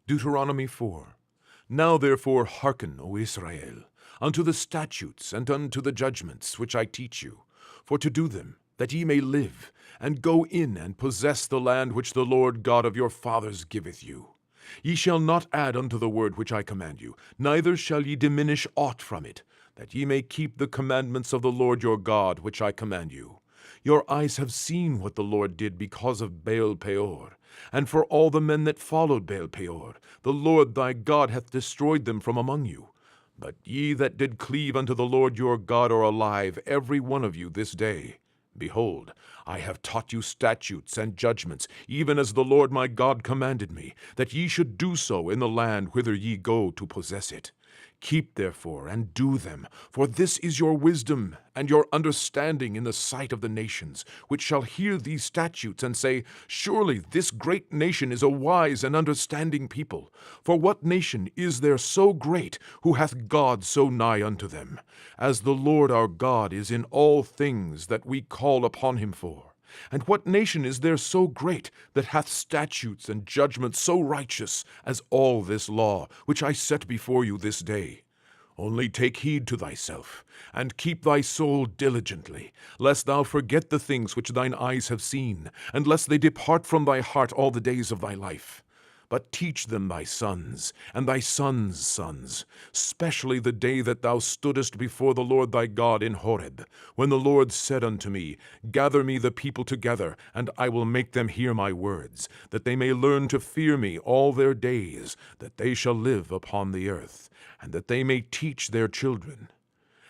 Deuteronomy 4. Now therefore hearken, O Israel, unto the statutes and unto the judgments which I teach you, for to do them, that ye may live, and go in and possess the land which the Lord God of your fathers giveth you. Ye shall not add unto the word which I command you, neither shall ye diminish aught from it, that ye may keep the commandments of the Lord your God which I command you. Your eyes have seen what the Lord did because of Baal Peor, and for all the men that followed Baal Peor. The Lord thy God hath destroyed them from among you. But ye that did cleave unto the Lord your God are alive, every one of you this day. Behold, I have taught you statutes and judgments, even as the Lord my God commanded me, that ye should do so in the land whither ye go to possess it. Keep therefore and do them, for this is your wisdom and your understanding in the sight of the nations, which shall hear these statutes and say, Surely this great nation is a wise and understanding people. For what nation is there so great, who hath God so nigh unto them, as the Lord our God is in all things that we call upon him for? And what nation is there so great, that hath statutes and judgments so righteous as all this law, which I set before you this day? Only take heed to thyself, and keep thy soul diligently, lest thou forget the things which thine eyes have seen, and lest they depart from thy heart all the days of thy life. But teach them thy sons, and thy sons' sons, specially the day that thou stoodest before the Lord thy God in Horeb, when the Lord said unto me, Gather me the people together, and I will make them hear my words, that they may learn to fear me all their days, that they shall live upon the earth, and that they may teach their children.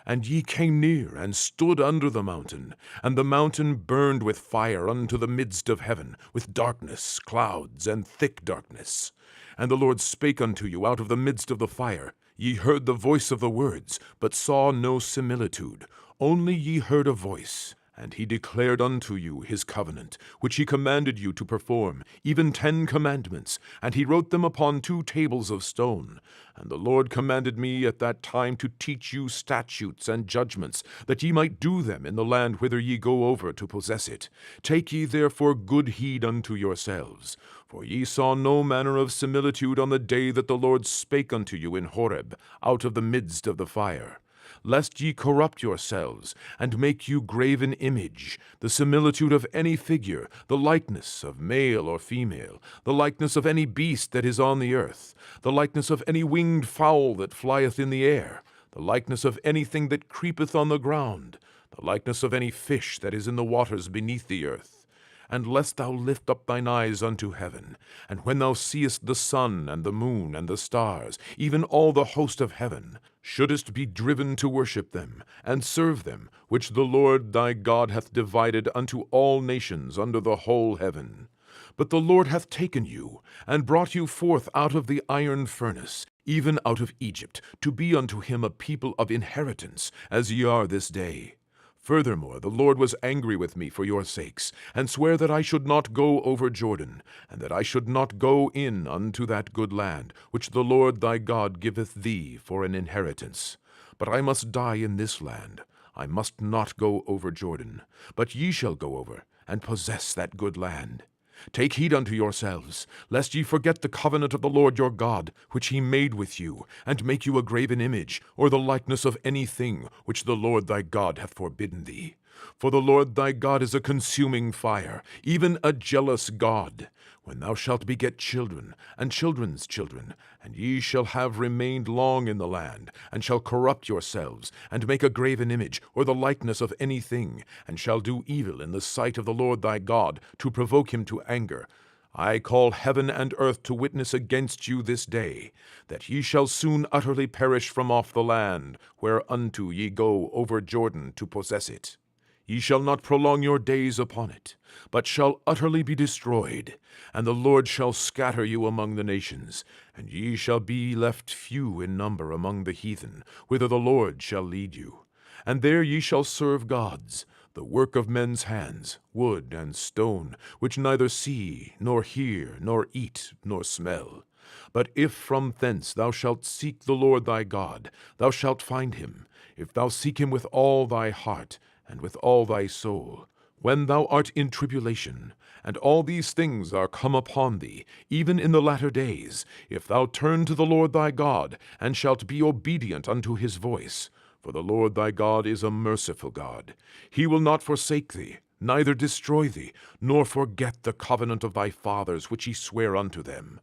And ye came near, and stood under the mountain, and the mountain burned with fire unto the midst of heaven, with darkness, clouds, and thick darkness. And the Lord spake unto you out of the midst of the fire. Ye heard the voice of the words, but saw no similitude, only ye heard a voice. And he declared unto you his covenant, which he commanded you to perform, even 10 commandments, and he wrote them upon 2 tables of stone. And the Lord commanded me at that time to teach you statutes and judgments, that ye might do them in the land whither ye go over to possess it. Take ye therefore good heed unto yourselves, for ye saw no manner of similitude on the day that the Lord spake unto you in Horeb, out of the midst of the fire. Lest ye corrupt yourselves, and make you graven image, the similitude of any figure, the likeness of male or female, the likeness of any beast that is on the earth, the likeness of any winged fowl that flieth in the air, the likeness of anything that creepeth on the ground, the likeness of any fish that is in the waters beneath the earth. And lest thou lift up thine eyes unto heaven, and when thou seest the sun and the moon and the stars, even all the host of heaven, shouldest be driven to worship them, and serve them, which the Lord thy God hath divided unto all nations under the whole heaven. But the Lord hath taken you, and brought you forth out of the iron furnace, even out of Egypt, to be unto him a people of inheritance, as ye are this day. Furthermore, the Lord was angry with me for your sakes, and sware that I should not go over Jordan, and that I should not go in unto that good land, which the Lord thy God giveth thee for an inheritance. But I must die in this land. I must not go over Jordan, but ye shall go over, and possess that good land. Take heed unto yourselves, lest ye forget the covenant of the Lord your God, which he made with you, and make you a graven image, or the likeness of any thing which the Lord thy God hath forbidden thee. For the Lord thy God is a consuming fire, even a jealous God. When thou shalt beget children, and children's children, and ye shall have remained long in the land, and shall corrupt yourselves, and make a graven image, or the likeness of any thing, and shall do evil in the sight of the Lord thy God, to provoke him to anger, I call heaven and earth to witness against you this day, that ye shall soon utterly perish from off the land, whereunto ye go over Jordan to possess it. Ye shall not prolong your days upon it, but shall utterly be destroyed, and the Lord shall scatter you among the nations, and ye shall be left few in number among the heathen, whither the Lord shall lead you. And there ye shall serve gods, the work of men's hands, wood and stone, which neither see, nor hear, nor eat, nor smell. But if from thence thou shalt seek the Lord thy God, thou shalt find him, if thou seek him with all thy heart, and with all thy soul. When thou art in tribulation, and all these things are come upon thee, even in the latter days, if thou turn to the Lord thy God, and shalt be obedient unto his voice, for the Lord thy God is a merciful God. He will not forsake thee, neither destroy thee, nor forget the covenant of thy fathers which he sware unto them.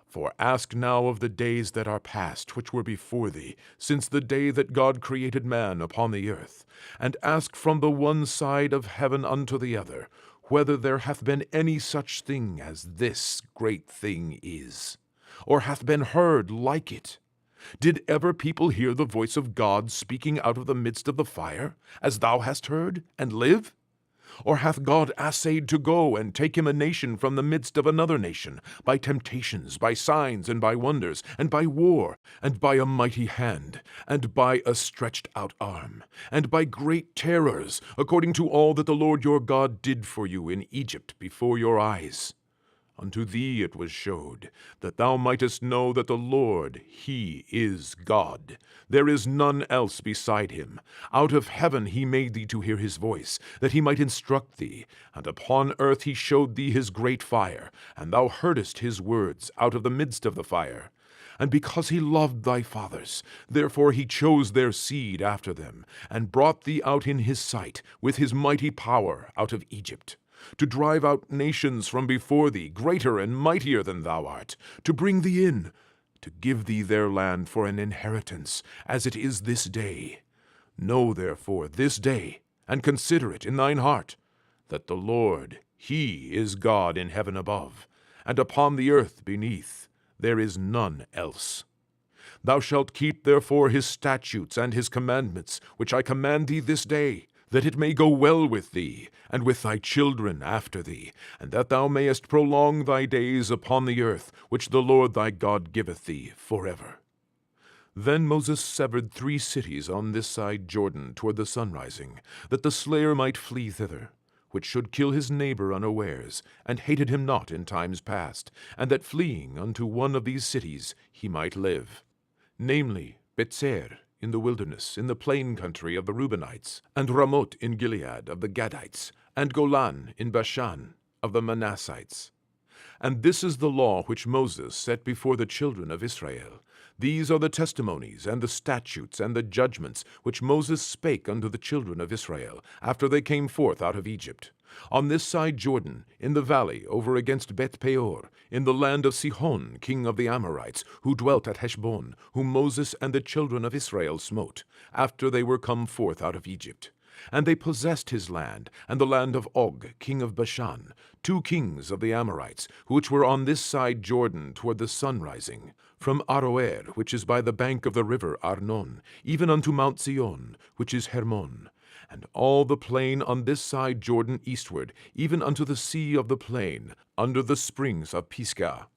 For ask now of the days that are past, which were before thee, since the day that God created man upon the earth, and ask from the one side of heaven unto the other, whether there hath been any such thing as this great thing is, or hath been heard like it. Did ever people hear the voice of God speaking out of the midst of the fire, as thou hast heard, and live? Or hath God assayed to go and take him a nation from the midst of another nation, by temptations, by signs, and by wonders, and by war, and by a mighty hand, and by a stretched out arm, and by great terrors, according to all that the Lord your God did for you in Egypt before your eyes? Unto thee it was showed, that thou mightest know that the Lord, he is God. There is none else beside him. Out of heaven he made thee to hear his voice, that he might instruct thee. And upon earth he showed thee his great fire, and thou heardest his words out of the midst of the fire. And because he loved thy fathers, therefore he chose their seed after them, and brought thee out in his sight, with his mighty power, out of Egypt, to drive out nations from before thee, greater and mightier than thou art, to bring thee in, to give thee their land for an inheritance, as it is this day. Know therefore this day, and consider it in thine heart, that the Lord, he is God in heaven above, and upon the earth beneath. There is none else. Thou shalt keep therefore his statutes and his commandments, which I command thee this day, that it may go well with thee, and with thy children after thee, and that thou mayest prolong thy days upon the earth, which the Lord thy God giveth thee forever. Then Moses severed 3 cities on this side Jordan toward the sunrising, that the slayer might flee thither, which should kill his neighbor unawares, and hated him not in times past, and that fleeing unto one of these cities he might live, namely Betzer in the wilderness, in the plain country of the Reubenites, and Ramoth in Gilead of the Gadites, and Golan in Bashan of the Manassites. And this is the law which Moses set before the children of Israel. These are the testimonies, and the statutes, and the judgments, which Moses spake unto the children of Israel, after they came forth out of Egypt, on this side Jordan, in the valley over against Beth-peor, in the land of Sihon king of the Amorites, who dwelt at Heshbon, whom Moses and the children of Israel smote, after they were come forth out of Egypt. And they possessed his land, and the land of Og king of Bashan, 2 kings of the Amorites, which were on this side Jordan toward the sunrising, from Aroer, which is by the bank of the river Arnon, even unto Mount Zion, which is Hermon, and all the plain on this side Jordan eastward, even unto the sea of the plain, under the springs of Pisgah.